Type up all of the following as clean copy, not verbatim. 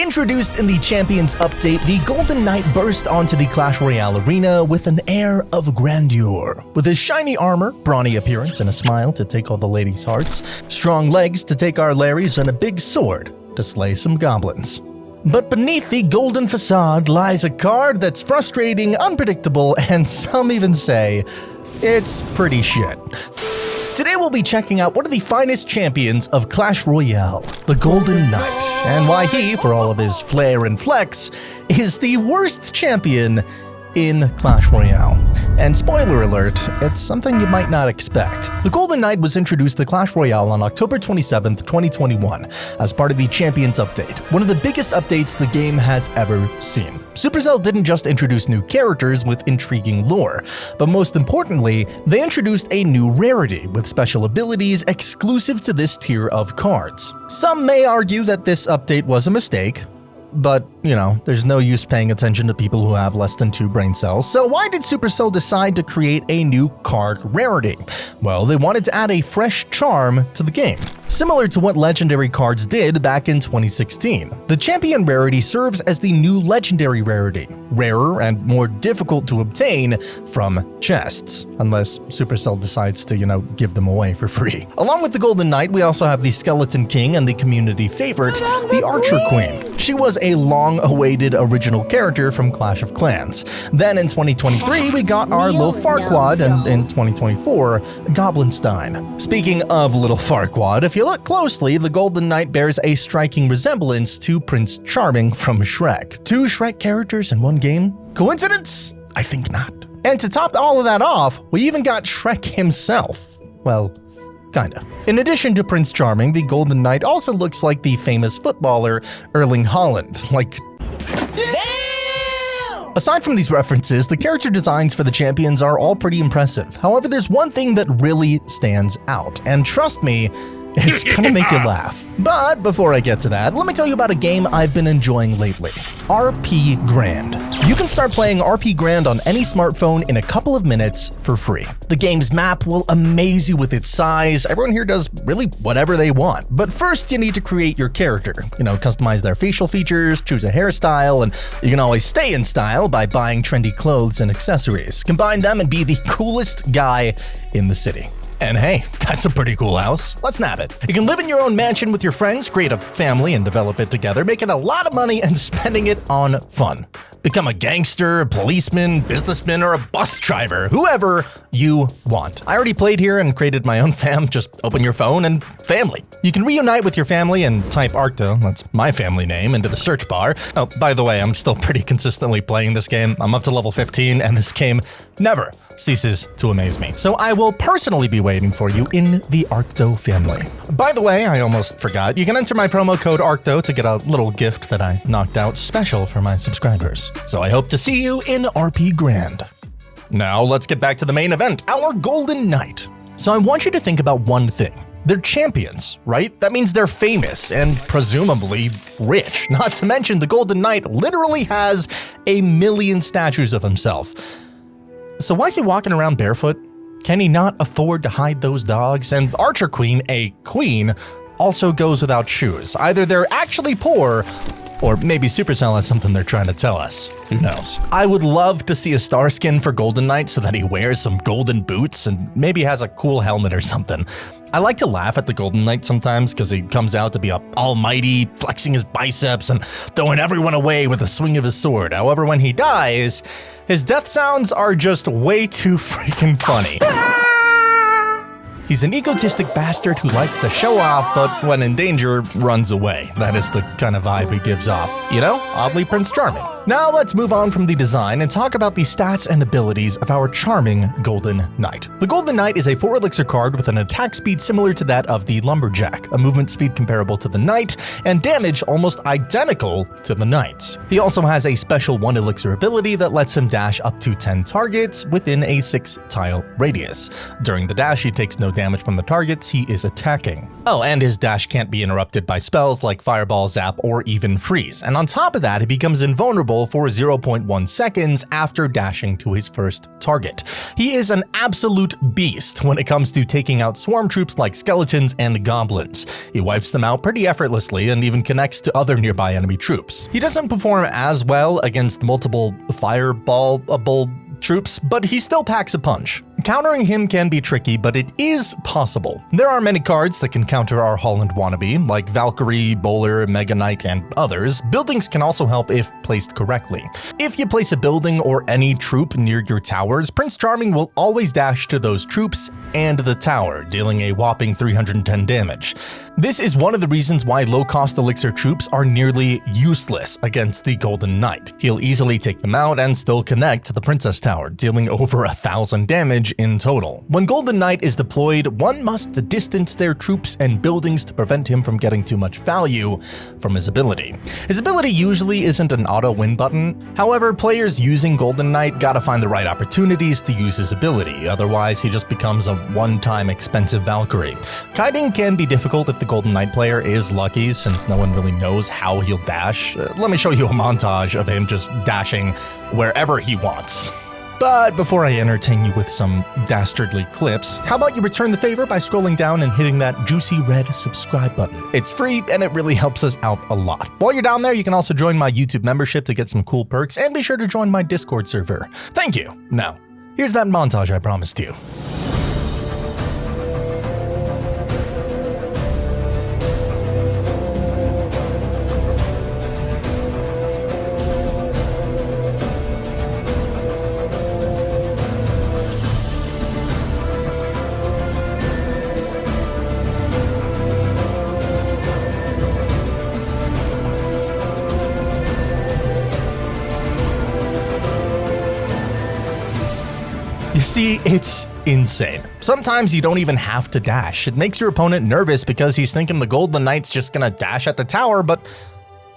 Introduced in the Champions update, the Golden Knight burst onto the Clash Royale arena with an air of grandeur. With his shiny armor, brawny appearance, and a smile to take all the ladies' hearts, strong legs to take our Larrys, and a big sword to slay some goblins. But beneath the golden facade lies a card that's frustrating, unpredictable, and some even say it's pretty shit. Today we'll be checking out one of the finest champions of Clash Royale, the Golden Knight, and why he, for all of his flair and flex, is the worst champion in Clash Royale. And spoiler alert, it's something you might not expect. The Golden Knight was introduced to Clash Royale on October 27th, 2021, as part of the Champions update, one of the biggest updates the game has ever seen. Supercell didn't just introduce new characters with intriguing lore, but most importantly, they introduced a new rarity with special abilities exclusive to this tier of cards. Some may argue that this update was a mistake, but, you know, there's no use paying attention to people who have less than 2 brain cells, so why did Supercell decide to create a new card rarity? Well, they wanted to add a fresh charm to the game, similar to what legendary cards did back in 2016. The Champion rarity serves as the new legendary rarity, rarer and more difficult to obtain from chests, unless Supercell decides to, give them away for free. Along with the Golden Knight, we also have the Skeleton King and the community favorite, the Archer Queen. She was a long-awaited original character from Clash of Clans. Then in 2023, we got our Little Farquaad, and in 2024, Goblinstein. Speaking of Little Farquaad, if you look closely, the Golden Knight bears a striking resemblance to Prince Charming from Shrek. 2 Shrek characters in one game? Coincidence? I think not. And to top all of that off, we even got Shrek himself. Well, kinda. In addition to Prince Charming, the Golden Knight also looks like the famous footballer Erling Haaland. Aside from these references, the character designs for the champions are all pretty impressive. However, there's one thing that really stands out, and trust me, it's gonna make you laugh. But before I get to that, let me tell you about a game I've been enjoying lately, RP Grand. You can start playing RP Grand on any smartphone in a couple of minutes for free. The game's map will amaze you with its size. Everyone here does really whatever they want. But first, you need to create your character. Customize their facial features, choose a hairstyle, and you can always stay in style by buying trendy clothes and accessories. Combine them and be the coolest guy in the city. And hey, that's a pretty cool house. Let's nab it. You can live in your own mansion with your friends, create a family, and develop it together, making a lot of money and spending it on fun. Become a gangster, a policeman, businessman, or a bus driver, whoever you want. I already played here and created my own fam. Just open your phone and family. You can reunite with your family and type ARCTO, that's my family name, into the search bar. Oh, by the way, I'm still pretty consistently playing this game. I'm up to level 15, and this game never ceases to amaze me. So I will personally be waiting for you in the ARCTO family. By the way, I almost forgot, you can enter my promo code ARCTO to get a little gift that I knocked out special for my subscribers. So I hope to see you in RP Grand. Now let's get back to the main event, our Golden Knight. So I want you to think about one thing. They're champions, right? That means they're famous and presumably rich. Not to mention the Golden Knight literally has 1 million statues of himself. So why is he walking around barefoot? Can he not afford to hide those dogs? And Archer Queen, a queen, also goes without shoes. Either they're actually poor, or maybe Supercell has something they're trying to tell us. Who knows? I would love to see a star skin for Golden Knight so that he wears some golden boots and maybe has a cool helmet or something. I like to laugh at the Golden Knight sometimes because he comes out to be almighty, flexing his biceps and throwing everyone away with a swing of his sword. However, when he dies, his death sounds are just way too freaking funny. He's an egotistic bastard who likes to show off, but when in danger, runs away. That is the kind of vibe he gives off. Oddly Prince Charming. Now let's move on from the design and talk about the stats and abilities of our charming Golden Knight. The Golden Knight is a 4 elixir card with an attack speed similar to that of the Lumberjack, a movement speed comparable to the Knight, and damage almost identical to the Knight's. He also has a special 1 elixir ability that lets him dash up to 10 targets within a 6-tile radius. During the dash, he takes no damage from the targets he is attacking. Oh, and his dash can't be interrupted by spells like Fireball, Zap, or even Freeze. And on top of that, he becomes invulnerable for 0.1 seconds after dashing to his first target. He is an absolute beast when it comes to taking out swarm troops like skeletons and goblins. He wipes them out pretty effortlessly and even connects to other nearby enemy troops. He doesn't perform as well against multiple fireballable troops, but he still packs a punch. Countering him can be tricky, but it is possible. There are many cards that can counter our Holland wannabe, like Valkyrie, Bowler, Mega Knight, and others. Buildings can also help if placed correctly. If you place a building or any troop near your towers, Prince Charming will always dash to those troops and the tower, dealing a whopping 310 damage. This is one of the reasons why low-cost elixir troops are nearly useless against the Golden Knight. He'll easily take them out and still connect to the Princess Tower, dealing over 1,000 damage in total. When Golden Knight is deployed, one must distance their troops and buildings to prevent him from getting too much value from his ability. His ability usually isn't an auto win button. However, players using Golden Knight gotta find the right opportunities to use his ability, otherwise he just becomes a one-time expensive Valkyrie. Kiting can be difficult if the Golden Knight player is lucky, since no one really knows how he'll dash. Let me show you a montage of him just dashing wherever he wants. But before I entertain you with some dastardly clips, how about you return the favor by scrolling down and hitting that juicy red subscribe button? It's free and it really helps us out a lot. While you're down there, you can also join my YouTube membership to get some cool perks, and be sure to join my Discord server. Thank you! Now, here's that montage I promised you. You see, it's insane. Sometimes you don't even have to dash. It makes your opponent nervous because he's thinking the Golden Knight's just gonna dash at the tower, but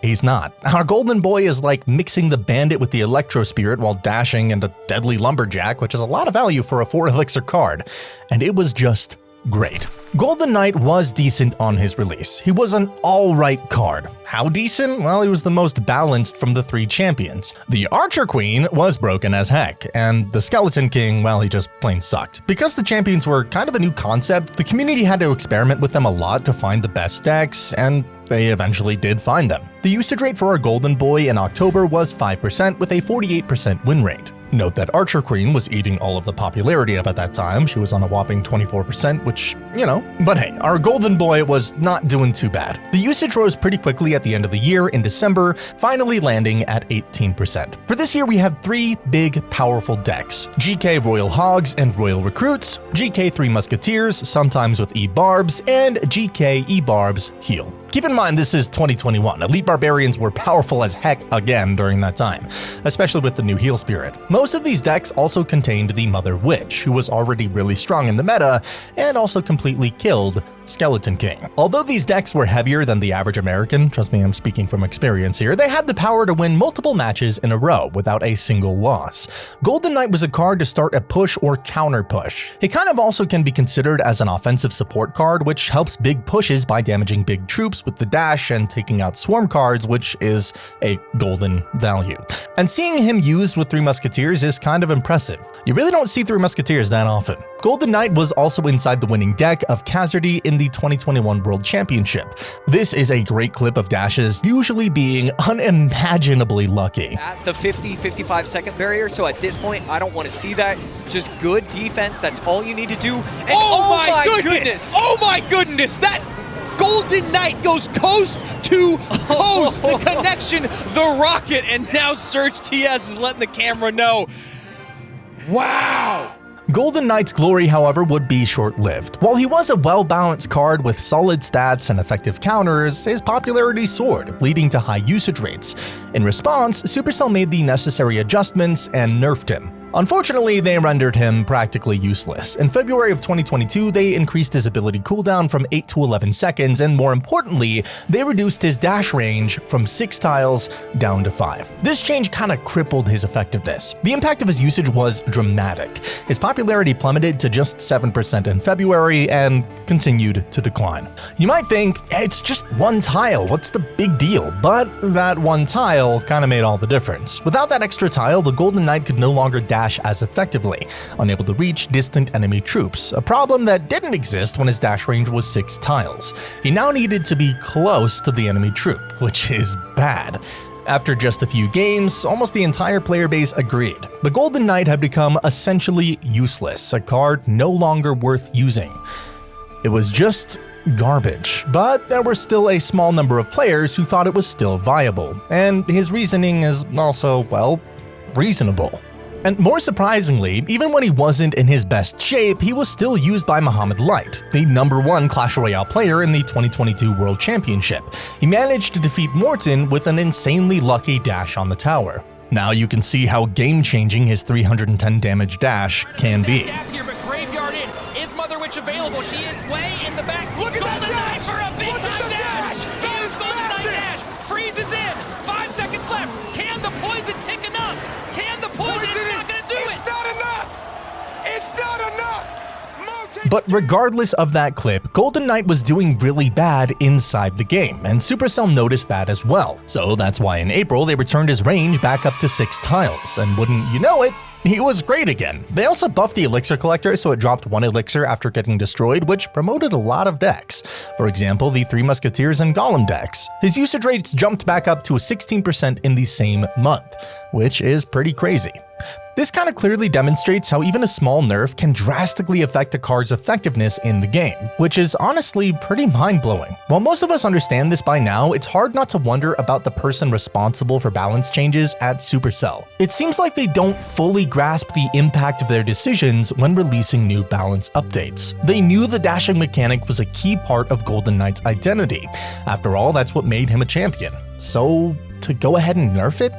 he's not. Our Golden Boy is like mixing the Bandit with the Electro Spirit while dashing into Deadly Lumberjack, which is a lot of value for a 4 elixir card, and it was just great. Golden Knight was decent on his release. He was an alright card. How decent? Well, he was the most balanced from the 3 champions. The Archer Queen was broken as heck, and the Skeleton King, well, he just plain sucked. Because the champions were kind of a new concept, the community had to experiment with them a lot to find the best decks, and they eventually did find them. The usage rate for our Golden Boy in October was 5% with a 48% win rate. Note that Archer Queen was eating all of the popularity up at that time. She was on a whopping 24%, which, you know. But hey, our Golden Boy was not doing too bad. The usage rose pretty quickly at the end of the year in December, finally landing at 18%. For this year, we had 3 big, powerful decks: GK Royal Hogs and Royal Recruits, GK 3 Musketeers, sometimes with E-Barbs, and GK E-Barbs Heal. Keep in mind, this is 2021. Elite Barbarians were powerful as heck again during that time, especially with the new Heal Spirit. Most of these decks also contained the Mother Witch, who was already really strong in the meta, and also completely killed Skeleton King. Although these decks were heavier than the average American, trust me, I'm speaking from experience here, they had the power to win multiple matches in a row without a single loss. Golden Knight was a card to start a push or counter push. It kind of also can be considered as an offensive support card, which helps big pushes by damaging big troops with the dash and taking out swarm cards, which is a golden value. And seeing him used with 3 Musketeers is kind of impressive. You really don't see 3 Musketeers that often. Golden Knight was also inside the winning deck of Khazardy in the 2021 World Championship. This is a great clip of dashes usually being unimaginably lucky. At the 50-55 second barrier, so at this point, I don't want to see that. Just good defense, that's all you need to do. And oh my goodness! Oh my goodness! That Golden Knight goes coast to coast. The connection, the rocket, and now Surge TS is letting the camera know. Wow! Golden Knight's glory, however, would be short-lived. While he was a well-balanced card with solid stats and effective counters, his popularity soared, leading to high usage rates. In response, Supercell made the necessary adjustments and nerfed him. Unfortunately, they rendered him practically useless. In February of 2022, they increased his ability cooldown from 8 to 11 seconds, and more importantly, they reduced his dash range from 6 tiles down to 5. This change kinda crippled his effectiveness. The impact of his usage was dramatic. His popularity plummeted to just 7% in February and continued to decline. You might think, it's just one tile, what's the big deal? But that one tile kinda made all the difference. Without that extra tile, the Golden Knight could no longer dash as effectively, unable to reach distant enemy troops, a problem that didn't exist when his dash range was 6 tiles. He now needed to be close to the enemy troop, which is bad. After just a few games, almost the entire player base agreed. The Golden Knight had become essentially useless, a card no longer worth using. It was just garbage, but there were still a small number of players who thought it was still viable, and his reasoning is also, well, reasonable. And more surprisingly, even when he wasn't in his best shape, he was still used by Mohamed Light, the #1 Clash Royale player in the 2022 World Championship. He managed to defeat Morton with an insanely lucky dash on the tower. Now you can see how game-changing his 310 damage dash can be. Gap here, but Graveyard in. Is Mother Witch available? She is way in the back. Look at that dash! For a big time dash! Here's Golden Knight dash! Freezes in! 5 seconds left! Can the poison take enough? Can the poison? It's not gonna do it! It's not enough! It's not enough! But regardless of that clip, Golden Knight was doing really bad inside the game, and Supercell noticed that as well. So that's why in April they returned his range back up to 6 tiles, and wouldn't you know it, he was great again. They also buffed the Elixir collector so it dropped 1 Elixir after getting destroyed, which promoted a lot of decks. For example, the 3 Musketeers and Golem decks. His usage rates jumped back up to a 16% in the same month, which is pretty crazy. This kind of clearly demonstrates how even a small nerf can drastically affect a card's effectiveness in the game, which is honestly pretty mind-blowing. While most of us understand this by now, it's hard not to wonder about the person responsible for balance changes at Supercell. It seems like they don't fully grasp the impact of their decisions when releasing new balance updates. They knew the dashing mechanic was a key part of Golden Knight's identity. After all, that's what made him a champion. So, to go ahead and nerf it?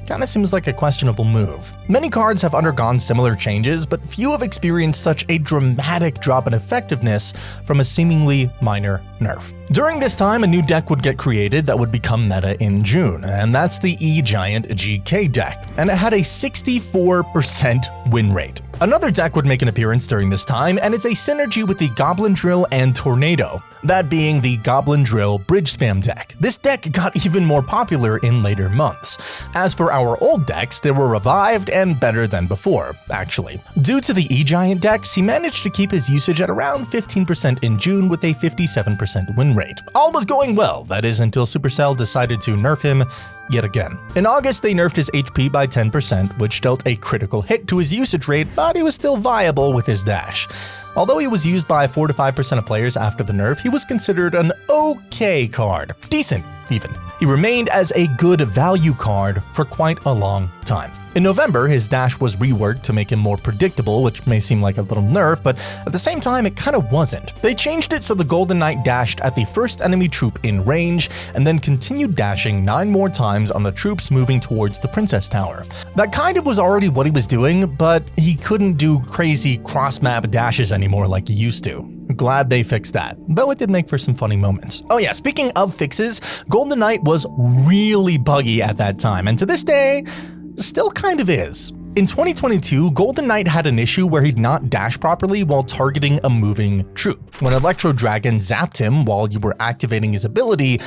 Kinda seems like a questionable move. Many cards have undergone similar changes, but few have experienced such a dramatic drop in effectiveness from a seemingly minor nerf. During this time, a new deck would get created that would become meta in June, and that's the E-Giant GK deck, and it had a 64% win rate. Another deck would make an appearance during this time, and it's a synergy with the Goblin Drill and Tornado, that being the Goblin Drill Bridge Spam deck. This deck got even more popular in later months. As for our old decks, they were revived and better than before, actually. Due to the E-Giant decks, he managed to keep his usage at around 15% in June with a 57% win rate. All was going well, that is until Supercell decided to nerf him yet again. In August, they nerfed his HP by 10%, which dealt a critical hit to his usage rate, but he was still viable with his dash. Although he was used by 4 to 5% of players after the nerf, he was considered an okay card. Decent, even. He remained as a good value card for quite a long time. In November, his dash was reworked to make him more predictable, which may seem like a little nerf, but at the same time, it kind of wasn't. They changed it so the Golden Knight dashed at the first enemy troop in range, and then continued dashing 9 more times on the troops moving towards the Princess Tower. That kind of was already what he was doing, but he couldn't do crazy cross-map dashes anymore like he used to. Glad they fixed that, though it did make for some funny moments. Oh yeah, speaking of fixes, Golden Knight was really buggy at that time, and to this day, still kind of is. In 2022, Golden Knight had an issue where he'd not dash properly while targeting a moving troop. When Electro Dragon zapped him while you were activating his ability,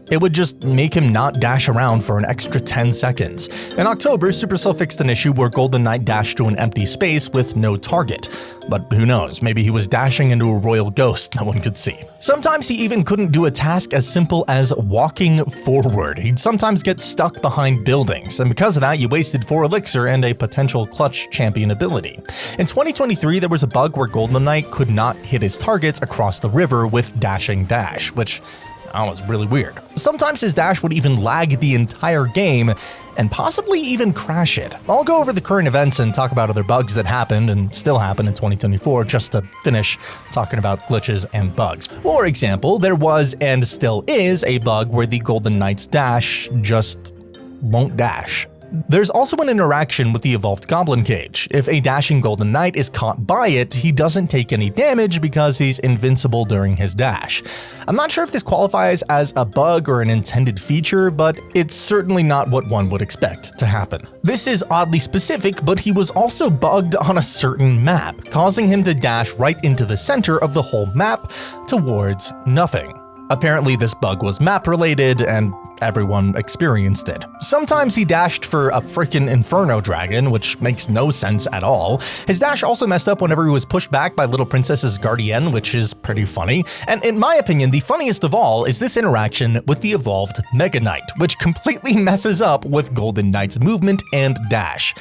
it would just make him not dash around for an extra 10 seconds. In October, Supercell fixed an issue where Golden Knight dashed to an empty space with no target. But who knows, maybe he was dashing into a royal ghost no one could see. Sometimes he even couldn't do a task as simple as walking forward. He'd sometimes get stuck behind buildings, and because of that, you wasted 4 elixir and a potential clutch champion ability. In 2023, there was a bug where Golden Knight could not hit his targets across the river with dashing dash, which was really weird. Sometimes his dash would even lag the entire game and possibly even crash it. I'll go over the current events and talk about other bugs that happened and still happen in 2024 just to finish talking about glitches and bugs. For example, there was and still is a bug where the Golden Knight's dash just won't dash. There's also an interaction with the evolved Goblin Cage. If a dashing Golden Knight is caught by it, he doesn't take any damage because he's invincible during his dash. I'm not sure if this qualifies as a bug or an intended feature, but it's certainly not what one would expect to happen. This is oddly specific, but he was also bugged on a certain map, causing him to dash right into the center of the whole map towards nothing. Apparently this bug was map related and everyone experienced it. Sometimes he dashed for a frickin' Inferno Dragon, which makes no sense at all. His dash also messed up whenever he was pushed back by Little Princess's Guardian, which is pretty funny. And in my opinion, the funniest of all is this interaction with the evolved Mega Knight, which completely messes up with Golden Knight's movement and dash.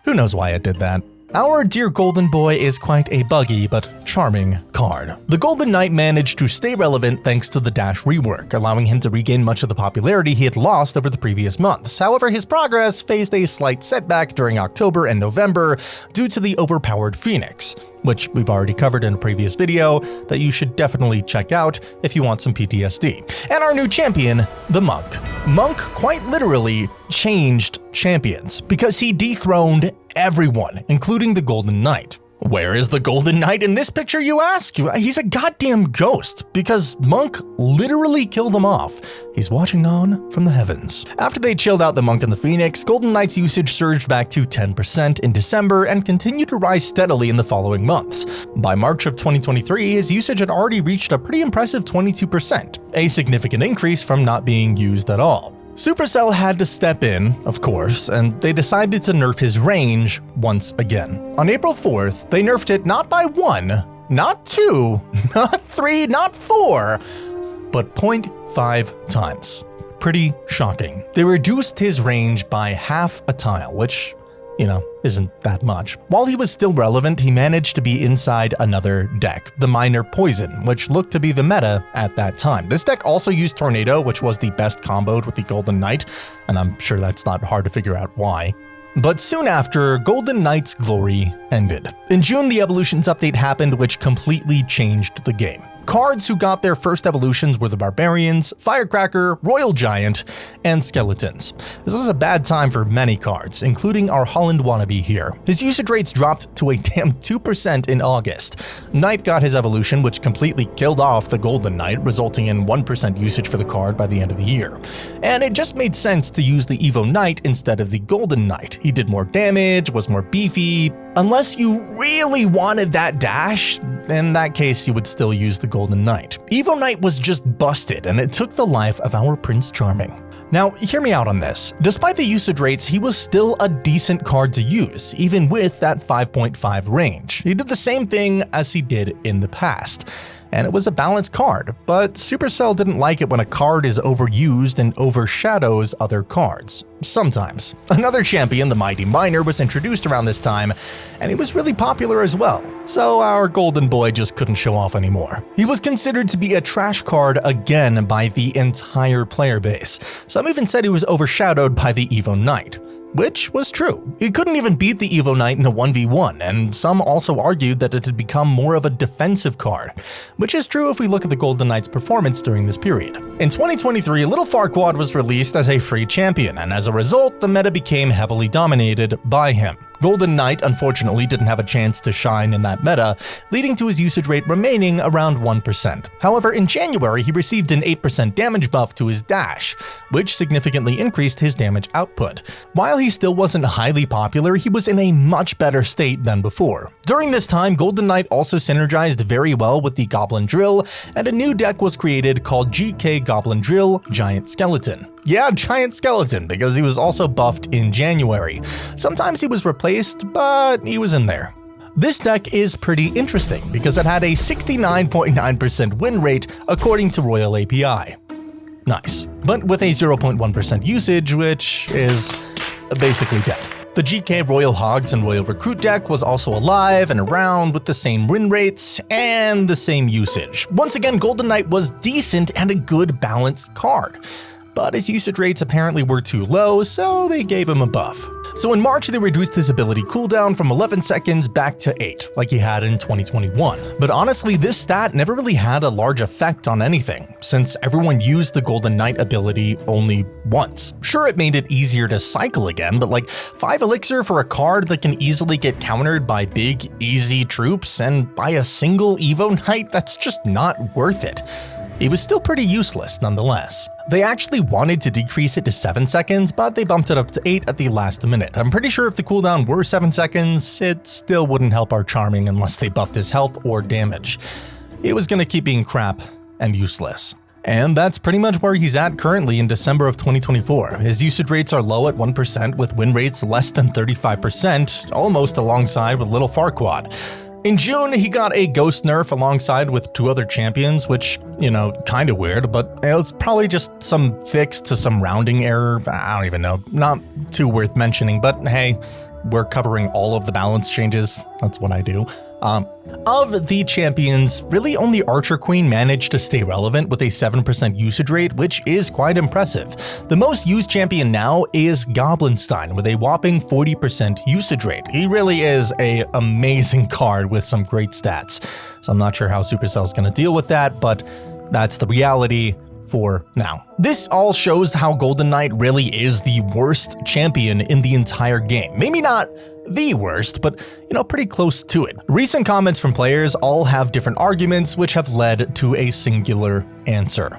Who knows why it did that? Our dear Golden Boy is quite a buggy but charming card. The Golden Knight managed to stay relevant thanks to the dash rework, allowing him to regain much of the popularity he had lost over the previous months. However, his progress faced a slight setback during October and November due to the overpowered Phoenix, which we've already covered in a previous video that you should definitely check out if you want some PTSD. And our new champion, the Monk. Monk quite literally changed champions because he dethroned everyone, including the Golden Knight. Where is the Golden Knight in this picture, you ask? He's a goddamn ghost, because Monk literally killed him off. He's watching on from the heavens. After they chilled out the Monk and the Phoenix, Golden Knight's usage surged back to 10% in December and continued to rise steadily in the following months. By March of 2023, his usage had already reached a pretty impressive 22%, a significant increase from not being used at all. Supercell had to step in, of course, and they decided to nerf his range once again. On April 4th, they nerfed it not by 1, not 2, not 3, not 4, but 0.5 times. Pretty shocking. They reduced his range by half a tile, which, isn't that much. While he was still relevant, he managed to be inside another deck, the Minor Poison, which looked to be the meta at that time. This deck also used Tornado, which was the best comboed with the Golden Knight, and I'm sure that's not hard to figure out why. But soon after, Golden Knight's glory ended. In June, the Evolutions update happened, which completely changed the game. Cards who got their first evolutions were the Barbarians, Firecracker, Royal Giant, and Skeletons. This was a bad time for many cards, including our Holland wannabe here. His usage rates dropped to a damn 2% in August. Knight got his evolution, which completely killed off the Golden Knight, resulting in 1% usage for the card by the end of the year. And it just made sense to use the Evo Knight instead of the Golden Knight. He did more damage, was more beefy. Unless you really wanted that dash, in that case you would still use the Golden Knight. Evo Knight was just busted, and it took the life of our Prince Charming. Now, hear me out on this. Despite the usage rates, he was still a decent card to use, even with that 5.5 range. He did the same thing as he did in the past, and it was a balanced card, but Supercell didn't like it when a card is overused and overshadows other cards. Sometimes. Another champion, the Mighty Miner, was introduced around this time, and he was really popular as well, so our Golden Boy just couldn't show off anymore. He was considered to be a trash card again by the entire player base. Some even said he was overshadowed by the Evo Knight, which was true. He couldn't even beat the Evo Knight in a 1v1, and some also argued that it had become more of a defensive card, which is true if we look at the Golden Knight's performance during this period. In 2023, Little Farquaad was released as a free champion, and as a result, the meta became heavily dominated by him. Golden Knight unfortunately didn't have a chance to shine in that meta, leading to his usage rate remaining around 1%. However, in January, he received an 8% damage buff to his dash, which significantly increased his damage output. While he still wasn't highly popular, he was in a much better state than before. During this time, Golden Knight also synergized very well with the Goblin Drill, and a new deck was created called GK Goblin Drill Giant Skeleton. Yeah, Giant Skeleton, because he was also buffed in January. Sometimes he was replaced, but he was in there. This deck is pretty interesting because it had a 69.9% win rate according to Royal API. Nice. But with a 0.1% usage, which is basically dead. The GK Royal Hogs and Royal Recruit deck was also alive and around with the same win rates and the same usage. Once again, Golden Knight was decent and a good balanced card. but his usage rates apparently were too low, so they gave him a buff. So in March, they reduced his ability cooldown from 11 seconds back to 8, like he had in 2021. But honestly, this stat never really had a large effect on anything, since everyone used the Golden Knight ability only once. Sure, it made it easier to cycle again, but like 5 elixir for a card that can easily get countered by big, easy troops, and by a single Evo Knight, that's just not worth it. It was still pretty useless nonetheless. They actually wanted to decrease it to 7 seconds, but they bumped it up to 8 at the last minute. I'm pretty sure if the cooldown were 7 seconds, it still wouldn't help our Charming unless they buffed his health or damage. It was gonna keep being crap and useless. And that's pretty much where he's at currently in December of 2024. His usage rates are low at 1%, with win rates less than 35%, almost alongside with Little Farquaad. In June, he got a ghost nerf alongside with 2 other champions, which, you know, kinda weird, but it was probably just some fix to some rounding error. I don't even know. Not too worth mentioning, but hey, we're covering all of the balance changes. That's what I do. Of the champions, really only Archer Queen managed to stay relevant with a 7% usage rate, which is quite impressive. The most used champion now is Goblinstein with a whopping 40% usage rate. He really is an amazing card with some great stats. So I'm not sure how Supercell's going to deal with that, but that's the reality for now. This all shows how Golden Knight really is the worst champion in the entire game. Maybe not the worst, but you know, pretty close to it. Recent comments from players all have different arguments which have led to a singular answer.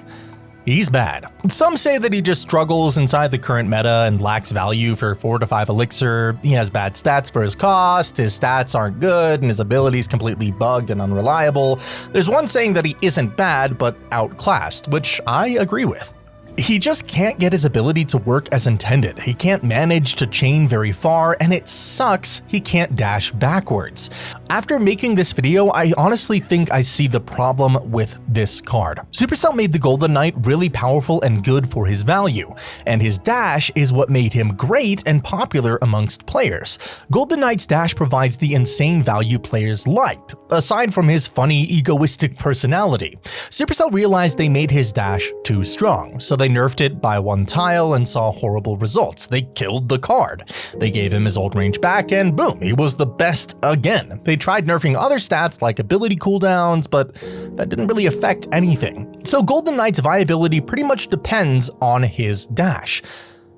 He's bad. Some say that he just struggles inside the current meta and lacks value for 4 to 5 elixir. He has bad stats for his cost, his stats aren't good, and his abilities completely bugged and unreliable. There's one saying that he isn't bad, but outclassed, which I agree with. He just can't get his ability to work as intended. He can't manage to chain very far, and it sucks he can't dash backwards. After making this video, I honestly think I see the problem with this card. Supercell made the Golden Knight really powerful and good for his value, and his dash is what made him great and popular amongst players. Golden Knight's dash provides the insane value players liked, aside from his funny, egoistic personality. Supercell realized they made his dash too strong, so they nerfed it by 1 tile and saw horrible results. They killed the card. They gave him his old range back and boom, he was the best again. They tried nerfing other stats like ability cooldowns, but that didn't really affect anything. So Golden Knight's viability pretty much depends on his dash.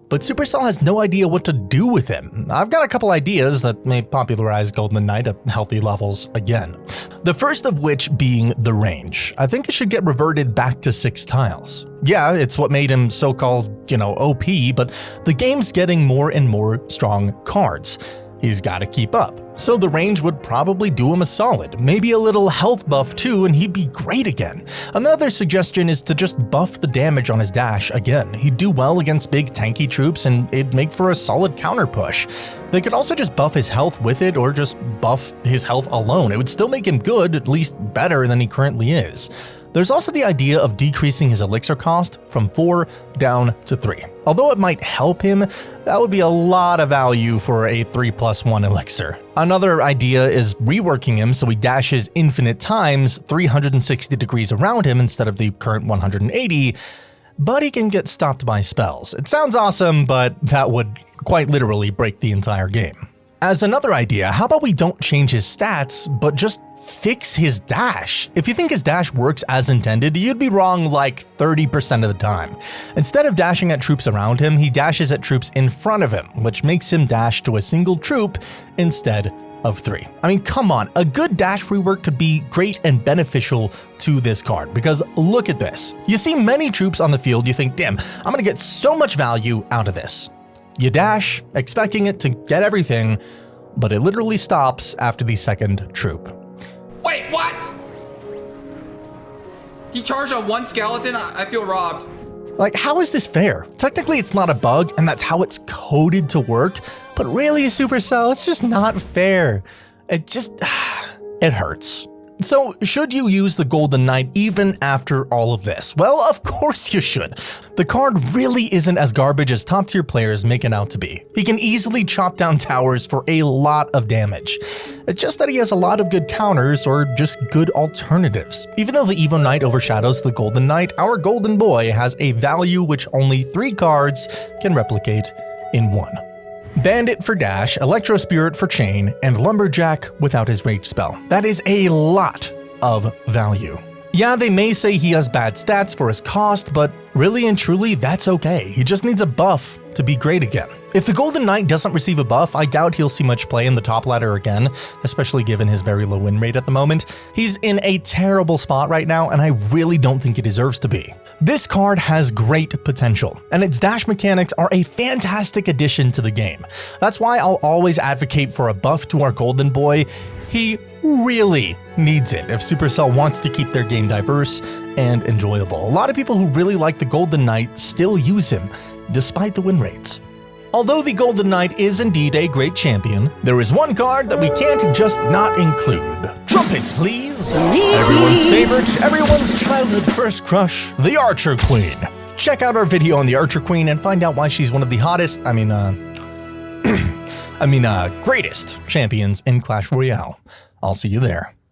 But Supercell has no idea what to do with him. I've got a couple ideas that may popularize Golden Knight at healthy levels again. The first of which being the range. I think it should get reverted back to 6 tiles. Yeah, it's what made him so-called, OP, but the game's getting more and more strong cards. He's gotta keep up. So the range would probably do him a solid, maybe a little health buff too, and he'd be great again. Another suggestion is to just buff the damage on his dash again. He'd do well against big tanky troops and it'd make for a solid counter push. They could also just buff his health with it or just buff his health alone. It would still make him good, at least better than he currently is. There's also the idea of decreasing his elixir cost from 4 down to 3. Although it might help him, that would be a lot of value for a 3+1 elixir. Another idea is reworking him so he dashes infinite times 360 degrees around him instead of the current 180, but he can get stopped by spells. It sounds awesome, but that would quite literally break the entire game. As another idea, how about we don't change his stats, but just fix his dash? If you think his dash works as intended, you'd be wrong like 30% of the time. Instead of dashing at troops around him, he dashes at troops in front of him, which makes him dash to a single troop instead of 3. I mean, come on, a good dash rework could be great and beneficial to this card, because look at this. You see many troops on the field, you think, damn, I'm gonna get so much value out of this. You dash, expecting it to get everything, but it literally stops after the second troop. Wait, what? He charged on 1 skeleton? I feel robbed. Like, how is this fair? Technically, it's not a bug, and that's how it's coded to work, but really, Supercell, it's just not fair. It hurts. So, should you use the Golden Knight even after all of this? Well, of course you should. The card really isn't as garbage as top tier players make it out to be. He can easily chop down towers for a lot of damage. It's just that he has a lot of good counters or just good alternatives. Even though the Evo Knight overshadows the Golden Knight, our Golden Boy has a value which only 3 cards can replicate in one. Bandit for dash, Electro Spirit for chain, and Lumberjack without his rage spell. That is a lot of value. Yeah, they may say he has bad stats for his cost, but really and truly, that's okay. He just needs a buff to be great again. If the Golden Knight doesn't receive a buff, I doubt he'll see much play in the top ladder again, especially given his very low win rate at the moment. He's in a terrible spot right now, and I really don't think he deserves to be. This card has great potential, and its dash mechanics are a fantastic addition to the game. That's why I'll always advocate for a buff to our Golden Boy. He really needs it if Supercell wants to keep their game diverse and enjoyable. A lot of people who really like the Golden Knight still use him, despite the win rates. Although the Golden Knight is indeed a great champion, there is one card that we can't just not include. Trumpets, please! Everyone's favorite, everyone's childhood first crush, the Archer Queen. Check out our video on the Archer Queen and find out why she's one of the hottest, greatest champions in Clash Royale. I'll see you there.